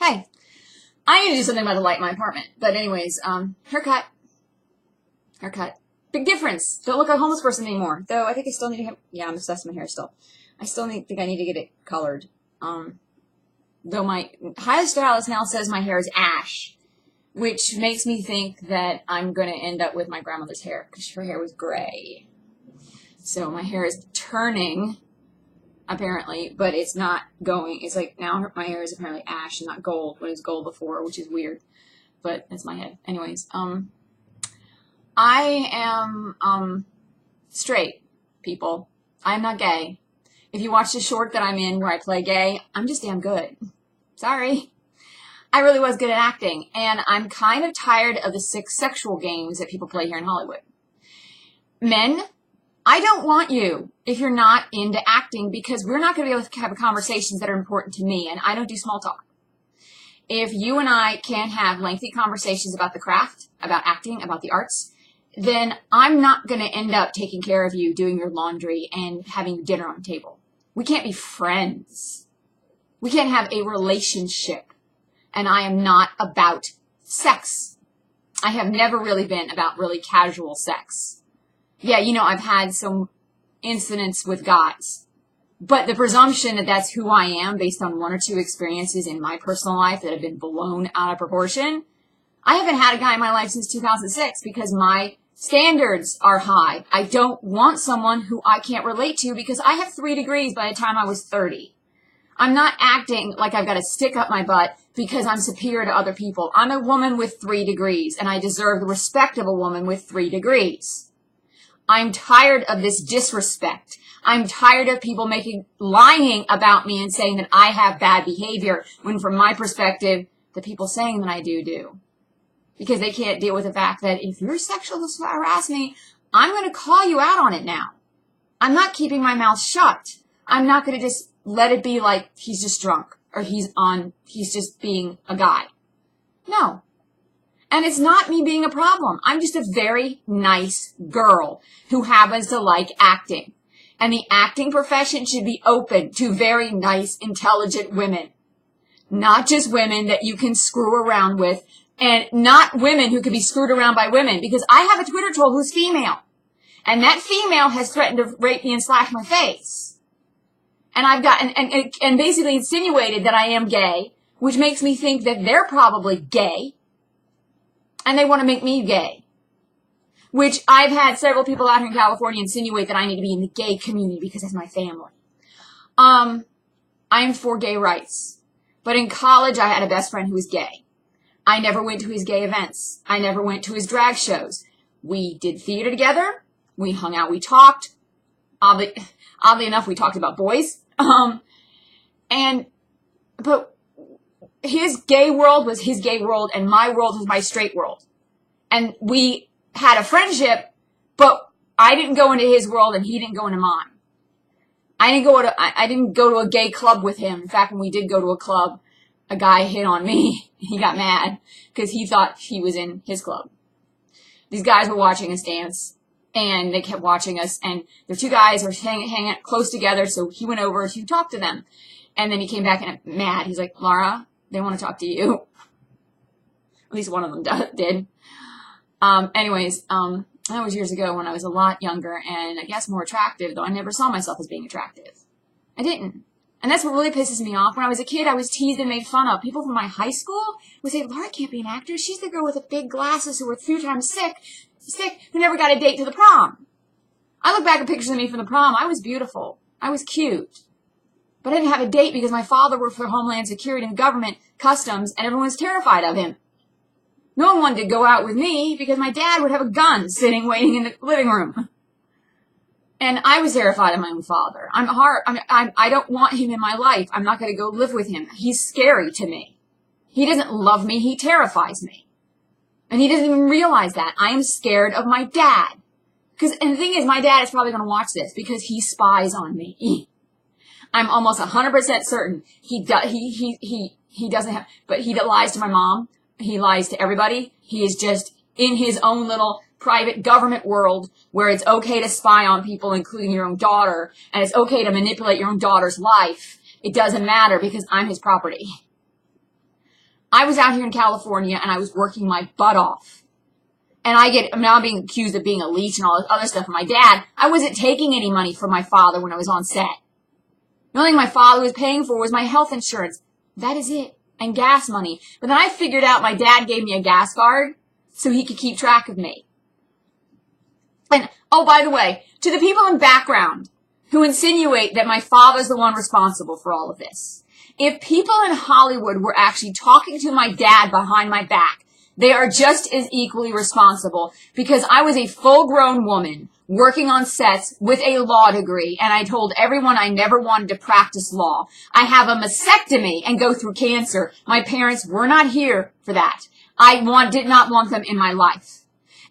Hey, I need to do something about the light in my apartment. But anyways, haircut. Big difference. Don't look like a homeless person anymore. Though I think I still need to I'm obsessed with my hair still. I still think I need to get it colored. Though my hairstylist now says my hair is ash, which makes me think that I'm going to end up with my grandmother's hair, because her hair was gray. So my hair is turning, apparently, but it's not going. It's like now my hair is apparently ash and not gold, when it was gold before, which is weird. But that's my head. Anyways, I am straight, people. I'm not gay. If you watch the short that I'm in where I play gay, I'm just damn good. Sorry. I really was good at acting, and I'm kind of tired of the sick sexual games that people play here in Hollywood. Men, I don't want you if you're not into acting, because we're not going to be able to have conversations that are important to me, and I don't do small talk. If you and I can't have lengthy conversations about the craft, about acting, about the arts, then I'm not going to end up taking care of you, doing your laundry, and having dinner on the table. We can't be friends. We can't have a relationship. And I am not about sex. I have never really been about really casual sex. Yeah, I've had some incidents with guys. But the presumption that that's who I am based on one or two experiences in my personal life that have been blown out of proportion. I haven't had a guy in my life since 2006 because my standards are high. I don't want someone who I can't relate to because I have 3 degrees by the time I was 30. I'm not acting like I've got to stick up my butt because I'm superior to other people. I'm a woman with 3 degrees, and I deserve the respect of a woman with 3 degrees. I'm tired of this disrespect. I'm tired of people lying about me and saying that I have bad behavior, when from my perspective, the people saying that I do. Because they can't deal with the fact that if you're sexual harass me, I'm going to call you out on it now. I'm not keeping my mouth shut. I'm not going to just let it be like he's just drunk or he's just being a guy. No. And it's not me being a problem. I'm just a very nice girl who happens to like acting. And the acting profession should be open to very nice, intelligent women. Not just women that you can screw around with, and not women who can be screwed around by women, because I have a Twitter troll who's female. And that female has threatened to rape me and slash my face. And I've gotten, and basically insinuated that I am gay, which makes me think that they're probably gay. And they want to make me gay. Which I've had several people out here in California insinuate that I need to be in the gay community because that's my family. I am for gay rights. But in college, I had a best friend who was gay. I never went to his gay events. I never went to his drag shows. We did theater together. We hung out. We talked. Oddly enough, we talked about boys. But his gay world was his gay world, and my world was my straight world. And we had a friendship, but I didn't go into his world and he didn't go into mine. I didn't go to a gay club with him. In fact, when we did go to a club, a guy hit on me. He got mad because he thought he was in his club. These guys were watching us dance, and they kept watching us, and the 2 guys were hanging close together, so he went over to talk to them. And then he came back and mad. He's like, Laura, they want to talk to you. At least one of them did. That was years ago when I was a lot younger and I guess more attractive, though I never saw myself as being attractive. I didn't. And that's what really pisses me off. When I was a kid, I was teased and made fun of. People from my high school would say, Laura can't be an actress. She's the girl with the big glasses who were 3 times sick, who never got a date to the prom. I look back at pictures of me from the prom. I was beautiful. I was cute. But I didn't have a date because my father worked for Homeland Security and government customs, and everyone was terrified of him. No one wanted to go out with me because my dad would have a gun sitting waiting in the living room. And I was terrified of my own father. I don't want him in my life. I'm not going to go live with him. He's scary to me. He doesn't love me. He terrifies me. And he doesn't even realize that. I am scared of my dad. And the thing is, my dad is probably going to watch this because he spies on me. I'm almost 100% certain he doesn't have, but he lies to my mom. He lies to everybody. He is just in his own little private government world where it's okay to spy on people, including your own daughter, and it's okay to manipulate your own daughter's life. It doesn't matter because I'm his property. I was out here in California and I was working my butt off. And I'm now being accused of being a leech and all this other stuff from my dad. I wasn't taking any money from my father when I was on set. The only thing my father was paying for was my health insurance. That is it. And gas money. But then I figured out my dad gave me a gas card so he could keep track of me. And, oh, by the way, to the people in background who insinuate that my father's the one responsible for all of this, if people in Hollywood were actually talking to my dad behind my back, they are just as equally responsible, because I was a full-grown woman working on sets with a law degree, and I told everyone I never wanted to practice law. I have a mastectomy and go through cancer. My parents were not here for that. Did not want them in my life.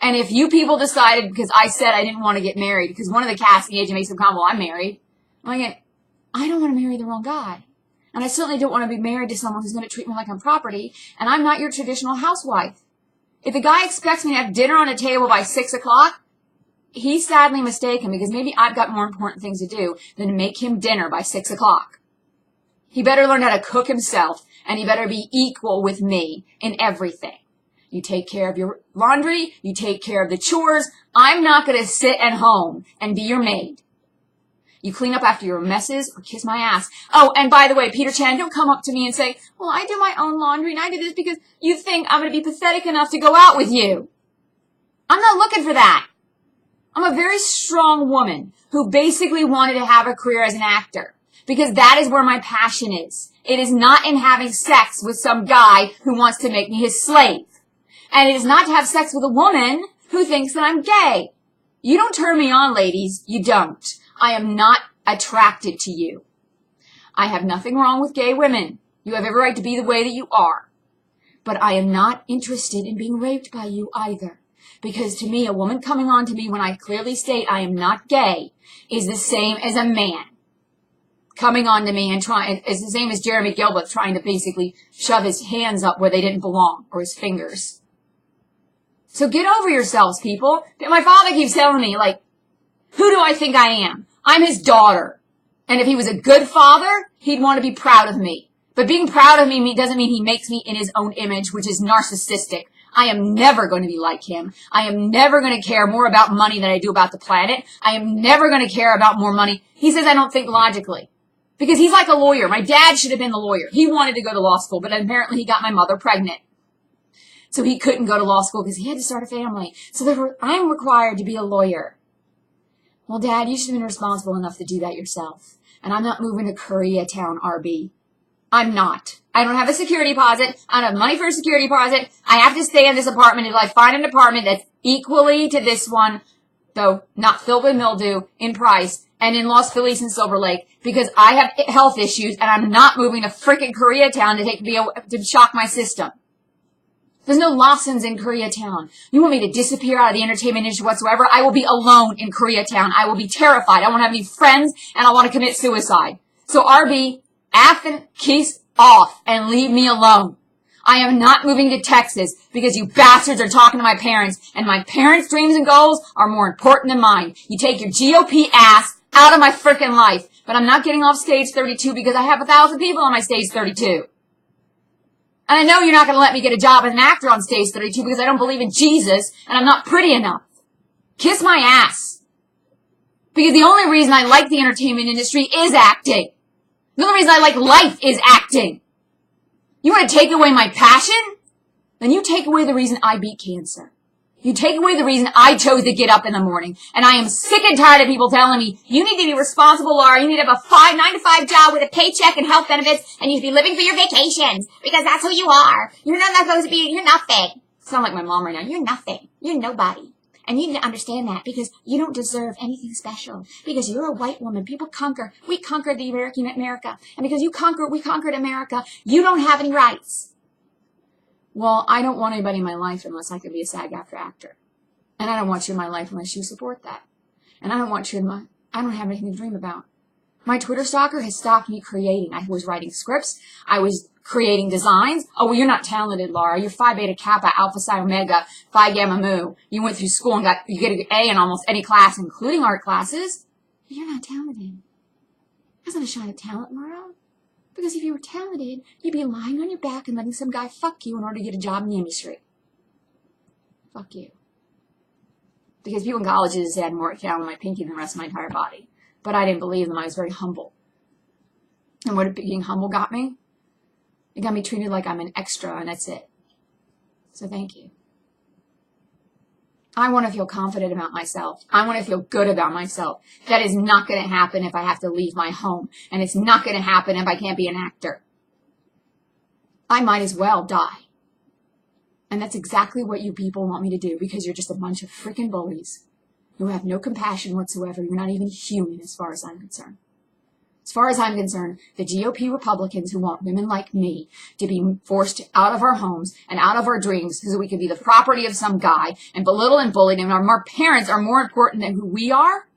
And if you people decided, because I said I didn't want to get married, because one of the casting agents makes some comment, well, I'm married. I'm like, I don't want to marry the wrong guy. And I certainly don't want to be married to someone who's going to treat me like I'm property, and I'm not your traditional housewife. If a guy expects me to have dinner on a table by 6 o'clock, he's sadly mistaken, because maybe I've got more important things to do than to make him dinner by 6 o'clock. He better learn how to cook himself, and he better be equal with me in everything. You take care of your laundry, you take care of the chores. I'm not going to sit at home and be your maid. You clean up after your messes or kiss my ass. Oh, and by the way, Peter Chan, don't come up to me and say, well, I do my own laundry and I do this because you think I'm going to be pathetic enough to go out with you. I'm not looking for that. I'm a very strong woman who basically wanted to have a career as an actor, because that is where my passion is. It is not in having sex with some guy who wants to make me his slave. And it is not to have sex with a woman who thinks that I'm gay. You don't turn me on, ladies. You don't. I am not attracted to you. I have nothing wrong with gay women. You have every right to be the way that you are. But I am not interested in being raped by you either. Because to me, a woman coming on to me when I clearly state I am not gay is the same as a man coming on to me and is the same as Jeremy Gilbert trying to basically shove his hands up where they didn't belong, or his fingers. So get over yourselves, people. My father keeps telling me, like, who do I think I am? I'm his daughter. And if he was a good father, he'd want to be proud of me. But being proud of me doesn't mean he makes me in his own image, which is narcissistic. I am never going to be like him. I am never going to care more about money than I do about the planet. I am never going to care about more money. He says I don't think logically. Because he's like a lawyer. My dad should have been the lawyer. He wanted to go to law school, but apparently he got my mother pregnant. So he couldn't go to law school because he had to start a family. So therefore, I'm required to be a lawyer. Well, Dad, you should have been responsible enough to do that yourself. And I'm not moving to Koreatown, RB. I'm not. I don't have a security deposit. I don't have money for a security deposit. I have to stay in this apartment until I find an apartment that's equally to this one, though not filled with mildew, in price, and in Los Feliz and Silver Lake, because I have health issues and I'm not moving to frickin' Koreatown to shock my system. There's no Lawsons in Koreatown. You want me to disappear out of the entertainment industry whatsoever? I will be alone in Koreatown. I will be terrified. I won't have any friends, and I want to commit suicide. So RB, and kiss off and leave me alone. I am not moving to Texas because you bastards are talking to my parents, and my parents' dreams and goals are more important than mine. You take your GOP ass out of my frickin' life. But I'm not getting off stage 32 because I have 1,000 people on my stage 32. And I know you're not going to let me get a job as an actor on stage 32 because I don't believe in Jesus and I'm not pretty enough. Kiss my ass. Because the only reason I like the entertainment industry is acting. The only reason I like life is acting. You want to take away my passion? Then you take away the reason I beat cancer. You take away the reason I chose to get up in the morning. And I am sick and tired of people telling me, you need to be responsible, Laura. You need to have a 9-to-5 job with a paycheck and health benefits, and you should be living for your vacations, because that's who you are. You're not supposed to be, you're nothing. Sound like my mom right now. You're nothing. You're nobody. And you need to understand that, because you don't deserve anything special. Because you're a white woman. People conquer. We conquered the America. And because we conquered America, you don't have any rights. Well, I don't want anybody in my life unless I can be a SAG-AFTRA actor. And I don't want you in my life unless you support that. And I don't want you in I don't have anything to dream about. My Twitter stalker has stopped me creating. I was writing scripts. I was creating designs. Oh, well, you're not talented, Laura. You're Phi Beta Kappa, Alpha Psi Omega, Phi Gamma Mu. You went through school and you get an A in almost any class, including art classes. But you're not talented. That's not a shot of talent, Laura. Because if you were talented, you'd be lying on your back and letting some guy fuck you in order to get a job in the industry. Fuck you. Because people in colleges had more talent in my pinky than the rest of my entire body. But I didn't believe them. I was very humble. And what being humble got me? It got me treated like I'm an extra, and that's it. So thank you. I want to feel confident about myself. I want to feel good about myself. That is not going to happen if I have to leave my home. And it's not going to happen if I can't be an actor. I might as well die. And that's exactly what you people want me to do, because you're just a bunch of freaking bullies who have no compassion whatsoever. You're not even human as far as I'm concerned. As far as I'm concerned, the GOP Republicans who want women like me to be forced out of our homes and out of our dreams so we can be the property of some guy and belittle and bullied, and our parents are more important than who we are,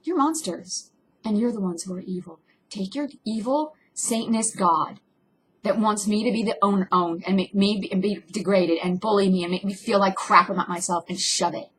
you're monsters. And you're the ones who are evil. Take your evil Satanist God that wants me to be the owned and make me be degraded and bully me and make me feel like crap about myself and shove it.